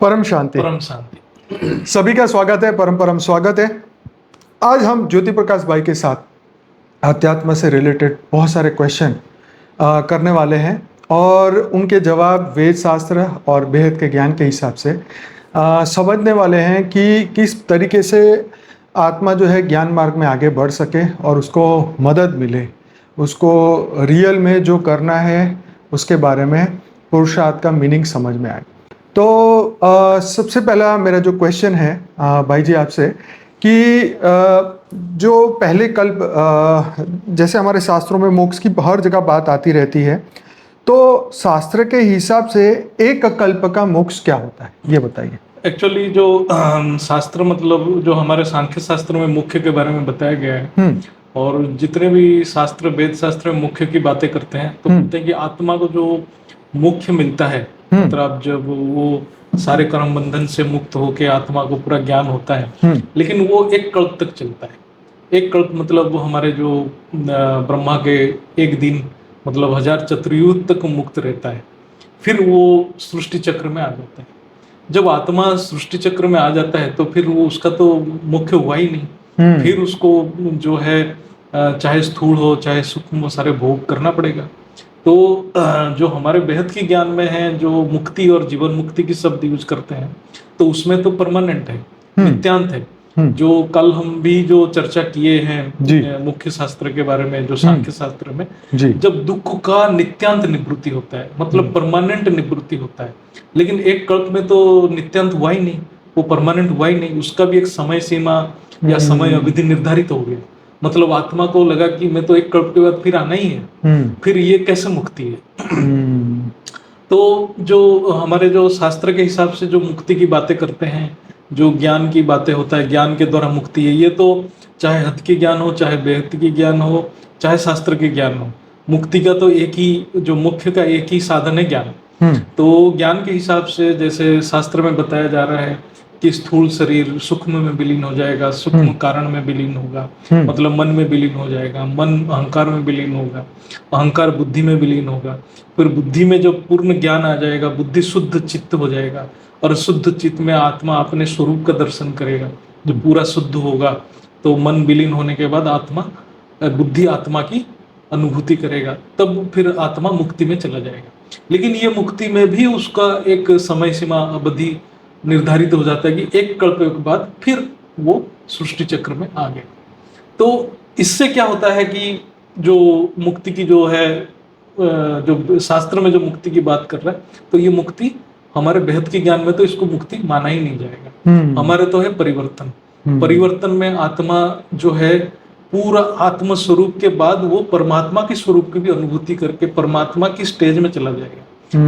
परम शांति। परम शांति। सभी का स्वागत है, परम परम स्वागत है। आज हम ज्योति प्रकाश भाई के साथ अध्यात्म से रिलेटेड बहुत सारे क्वेश्चन करने वाले हैं और उनके जवाब वेद शास्त्र और बेहद के ज्ञान के हिसाब से समझने वाले हैं कि किस तरीके से आत्मा जो है ज्ञान मार्ग में आगे बढ़ सके और उसको मदद मिले, उसको रियल में जो करना है उसके बारे में पुरुषार्थ का मीनिंग समझ में आए। तो सबसे पहला मेरा जो क्वेश्चन है भाई जी आपसे कि जो पहले कल्प जैसे हमारे शास्त्रों में मोक्ष की हर जगह बात आती रहती है, तो शास्त्र के हिसाब से एक कल्प का मोक्ष क्या होता है, ये बताइए। एक्चुअली जो शास्त्र मतलब जो हमारे सांख्य शास्त्र में मुख्य के बारे में बताया गया है और जितने भी शास्त्र वेद शास्त्र में मुख्य की बातें करते हैं तो बोलते हैं कि आत्मा को जो मुख्य मिलता है, मतलब जब वो सारे कर्म बंधन से मुक्त होके आत्मा को पूरा ज्ञान होता है, लेकिन वो एक कल्प तक चलता है। एक कल्प मतलब वो हमारे जो ब्रह्मा के एक दिन मतलब 1000 चतुर्युग तक मुक्त रहता है, फिर वो सृष्टि चक्र में आ जाता है। जब आत्मा सृष्टि चक्र में आ जाता है तो फिर वो उसका तो मुख्य हुआ ही नहीं, फिर उसको जो है चाहे स्थूल हो चाहे सूक्ष्म हो सारे भोग करना पड़ेगा। तो जो हमारे बेहद के ज्ञान में है, जो मुक्ति और जीवन मुक्ति की शब्द यूज करते हैं, तो उसमें तो परमानेंट है, नित्यांत है। जो कल हम भी जो चर्चा किए हैं मुख्य शास्त्र के बारे में, जो सांख्य शास्त्र में, जब दुख का नित्यांत निवृत्ति होता है मतलब परमानेंट निवृत्ति होता है, लेकिन एक कल्प में तो नित्यांत हुआ ही नहीं, वो परमानेंट हुआ ही नहीं, उसका भी एक समय सीमा या समय अवधि निर्धारित हो गया। मतलब आत्मा को लगा कि मैं तो एक कल्प के बाद फिर आना ही है, फिर ये कैसे मुक्ति है। तो जो हमारे जो शास्त्र के हिसाब से जो मुक्ति की बातें करते हैं, जो ज्ञान की बातें होता है, ज्ञान के द्वारा मुक्ति है, ये तो चाहे हद की ज्ञान हो, चाहे बेहद की ज्ञान हो, चाहे शास्त्र के ज्ञान हो, मुक्ति का तो एक ही जो मुख्य का एक ही साधन है ज्ञान। तो ज्ञान के हिसाब से जैसे शास्त्र में बताया जा रहा है कि स्थूल शरीर सूक्ष्म में विलीन हो जाएगा, सूक्ष्म कारण में विलीन होगा, मतलब मन में विलीन हो जाएगा, मन अहंकार में विलीन होगा, अहंकार बुद्धि में विलीन होगा, फिर बुद्धि में जब पूर्ण ज्ञान आ जाएगा, बुद्धि शुद्ध चित्त हो जाएगा और शुद्ध चित्त में आत्मा अपने स्वरूप का दर्शन करेगा। जब पूरा शुद्ध होगा तो मन विलीन होने के बाद आत्मा बुद्धि आत्मा की अनुभूति करेगा, तब फिर आत्मा मुक्ति में चला जाएगा। लेकिन ये मुक्ति में भी उसका एक समय सीमा अवधि निर्धारित हो जाता है कि एक कल्प के बाद फिर वो सृष्टि चक्र में आ गए। तो इससे क्या होता है कि जो मुक्ति की जो है जो शास्त्र में जो मुक्ति की बात कर रहा है, तो ये मुक्ति हमारे बेहद के ज्ञान में तो इसको मुक्ति माना ही नहीं जाएगा। हमारे तो है परिवर्तन। परिवर्तन में आत्मा जो है पूरा आत्म स्वरूप के बाद वो परमात्मा के स्वरूप की भी अनुभूति करके परमात्मा की स्टेज में चला जाएगा।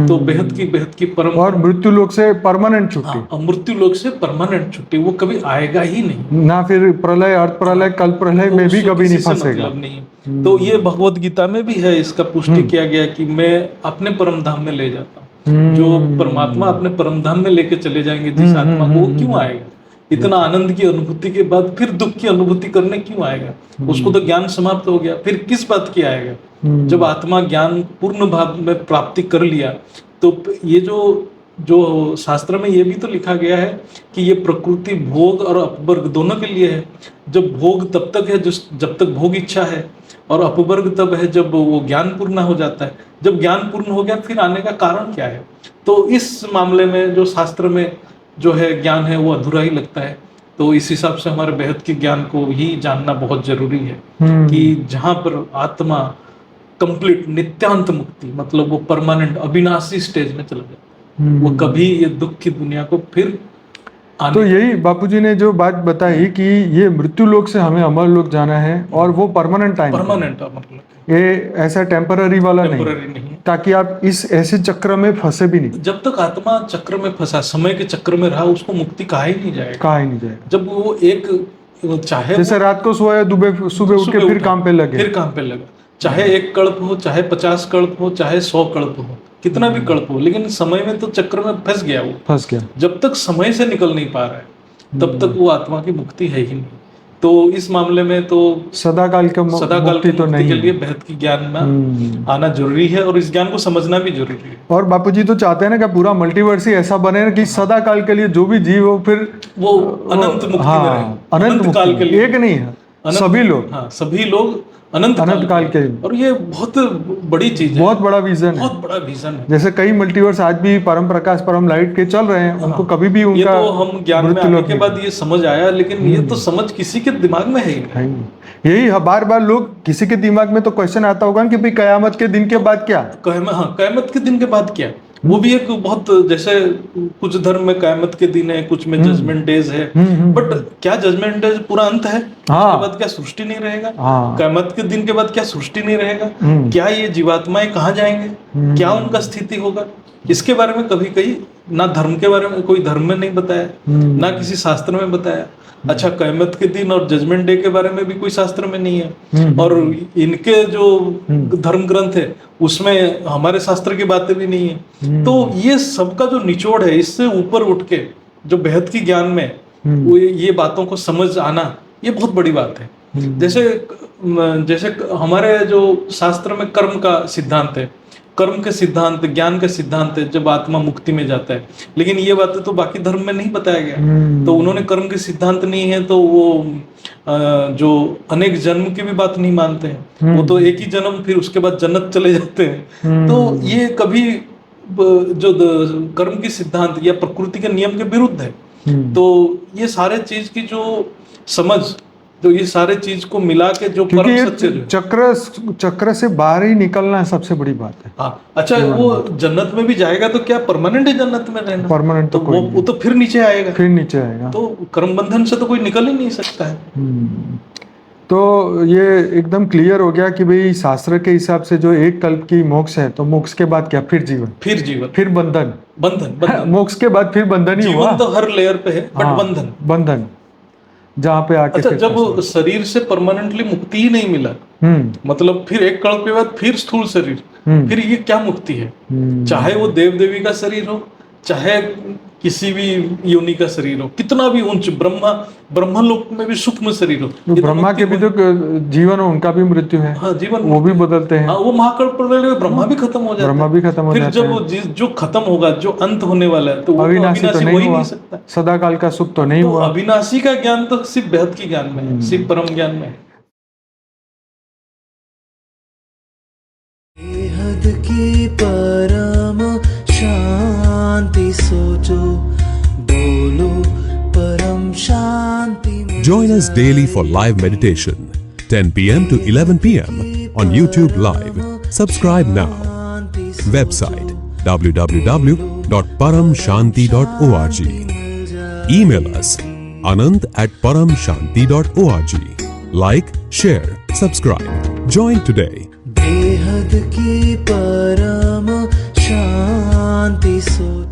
तो बेहद की परम और मृत्यु लोक से परमानेंट छुट्टी। मृत्यु लोक से परमानेंट छुट्टी, वो कभी आएगा ही नहीं ना, फिर प्रलय अर्थ प्रलय कल प्रलय में भी कभी नहीं फंसेगा। मतलब नहीं। तो ये भगवत गीता में भी है, इसका पुष्टि किया गया कि मैं अपने परम धाम में ले जाता हूँ। जो परमात्मा अपने परम धाम में लेके चले जाएंगे जिस आत्मा को, वो क्यों आएगा? इतना आनंद की अनुभूति के बाद फिर दुख की अनुभूति करने क्यों आएगा? उसको तो ज्ञान समाप्त हो गया, फिर किस बात की आएगा? जब आत्मा ज्ञान पूर्ण भाव में प्राप्ति कर लिया, तो ये जो शास्त्र में ये भी तो लिखा गया है कि ये प्रकृति भोग और अपवर्ग दोनों के लिए है। जब भोग तब तक है जब तक भोग इच्छा है, और अपवर्ग तब है जब वो ज्ञान पूर्ण हो जाता है। जब ज्ञान पूर्ण हो गया फिर आने का कारण क्या है? तो इस मामले में जो शास्त्र में जो है ज्ञान है वो अधूरा ही लगता है। तो इस हिसाब से हमारे बेहद के ज्ञान को ही जानना बहुत जरूरी है कि जहाँ पर आत्मा कंप्लीट नित्यांत मुक्ति मतलब वो परमानेंट अविनाशी स्टेज में चला जाता है, वो कभी ये दुख की दुनिया को फिर तो यही बापूजी ने जो बात बताई कि ये मृत्यु लोक से हमें अमर लोक जाना है और वो परमानेंट टाइम, परमानेंट मतलब ये ऐसा टेम्पररी वाला नहीं, ताकि आप इस ऐसे चक्र में फंसे भी नहीं। जब तक आत्मा चक्र में फंसा, समय के चक्र में रहा, उसको मुक्ति कहा ही नहीं जाएगा। जब वो एक चाहे जैसे रात को सोया सुबह उठ के फिर काम पे लगा, चाहे एक कल्प हो, चाहे 50 कल्प हो, चाहे 100 कल्प हो, कितना भी कल्प हो, लेकिन समय में तो चक्र में फंस गया। जब तक समय से निकल नहीं पा रहा है तब तक वो आत्मा की मुक्ति है ही नहीं। तो इस मामले में तो सदाकाल के सदाकाल की मुक्ति तो मुक्ति नहीं के है। लिए बेहद की ज्ञान में आना जरूरी है और इस ज्ञान को समझना भी जरूरी है। और बापूजी तो चाहते हैं ना कि पूरा मल्टीवर्स ही ऐसा बने ना कि सदा काल के लिए जो भी जीव हो फिर वो अनंत मुक्ति में रहे, अनंत काल के लिए, एक नहीं है, सभी लोग, हाँ सभी लोग अनंत काल के। और ये बहुत बड़ी चीज है, बहुत बड़ा विजन है, बहुत बड़ा विजन है। जैसे कई मल्टीवर्स आज भी परम प्रकाश परम लाइट के चल रहे हैं, उनको कभी भी उनका ये तो हम ज्ञान में आने के बाद ये समझ आया, लेकिन ये तो समझ किसी के दिमाग में है ही नहीं। यही बार बार लोग किसी के दिमाग में तो क्वेश्चन आता होगा कि भाई कयामत के दिन के बाद क्या, कयामत के दिन के बाद क्या, वो भी एक बहुत, जैसे कुछ धर्म में कयामत के दिन है, कुछ में जजमेंट डेज है, बट क्या जजमेंट डेज पूरा अंत है? उसके बाद क्या सृष्टि नहीं रहेगा? कयामत के दिन के बाद क्या सृष्टि नहीं रहेगा? क्या ये जीवात्माएं कहाँ जाएंगे? क्या उनका स्थिति होगा? इसके बारे में कभी कहीं ना धर्म के बारे में कोई धर्म में नहीं बताया, ना किसी शास्त्र में बताया। अच्छा, कयामत के दिन और जजमेंट डे के बारे में भी कोई शास्त्र में नहीं है, और इनके जो धर्म ग्रंथ है उसमें हमारे शास्त्र की बातें भी नहीं है। तो ये सबका जो निचोड़ है, इससे ऊपर उठ के जो बेहद की ज्ञान में वो ये बातों को समझ आना, ये बहुत बड़ी बात है। जैसे हमारे जो शास्त्र में कर्म का सिद्धांत है, कर्म के सिद्धांत, ज्ञान के सिद्धांत है जब आत्मा मुक्ति में जाता है, लेकिन ये बातें तो बाकी धर्म में नहीं बताया गया। तो उन्होंने कर्म के सिद्धांत नहीं है, तो वो जो अनेक जन्म की भी बात नहीं मानते हैं, वो तो एक ही जन्म, फिर उसके बाद जन्नत चले जाते हैं। तो ये कभी जो कर्म की सिद्धांत या प्रकृति के नियम के विरुद्ध है। तो ये सारे चीज की जो समझ, तो ये सारे चीज को मिला के जो परम सत्य चक्र से बाहर ही निकलना सबसे बड़ी बात है। हाँ, अच्छा, वो जन्नत में भी जाएगा तो क्या परमानेंट है जन्नत में रहना? परमानेंट तो वो तो फिर नीचे आएगा, तो कर्म बंधन से तो कोई निकल ही नहीं सकता है। तो ये एकदम क्लियर हो गया कि भाई शास्त्र के हिसाब से जो एक कल्प की मोक्ष है, तो मोक्ष के बाद क्या? फिर जीवन, फिर बंधन। मोक्ष के बाद फिर बंधन ही हुआ। जीवन तो हर लेयर पे है, बट बंधन जहाँ पे आके अच्छा, जब शरीर से परमानेंटली मुक्ति ही नहीं मिला, मतलब फिर एक कल्प के बाद फिर स्थूल शरीर, फिर ये क्या मुक्ति है? चाहे वो देव देवी का शरीर हो, चाहे किसी भी योनि का शरीर हो, कितना भी उच्च ब्रह्मलोक में भी सूक्ष्म शरीर हो, ब्रह्मा के भी तो जीवन हो, उनका भी मृत्यु है। हाँ, जीवन वो भी बदलते हैं। वो महाकल्प प्रलय में ब्रह्मा भी खत्म हो जाता है, ब्रह्मा भी खत्म हो जाता है। फिर जब वो जो खत्म होगा, जो अंत होने वाला है, तो वो अविनाशी तो हो ही नहीं सकता। सदाकाल का सुख तो नहीं हुआ। अविनाशी का ज्ञान तो सिर्फ बेहद की ज्ञान में है, सिर्फ परम ज्ञान में है। बेहद की परम शांति सोचो, बोलो परम शांति। Join us daily for live meditation, 10 p.m. to 11 p.m. on YouTube Live. Subscribe now. Website www.paramshanti.org. Email us anant@paramshanti.org. Like, share, subscribe. Join today. बेहद की परम शांति सोचो।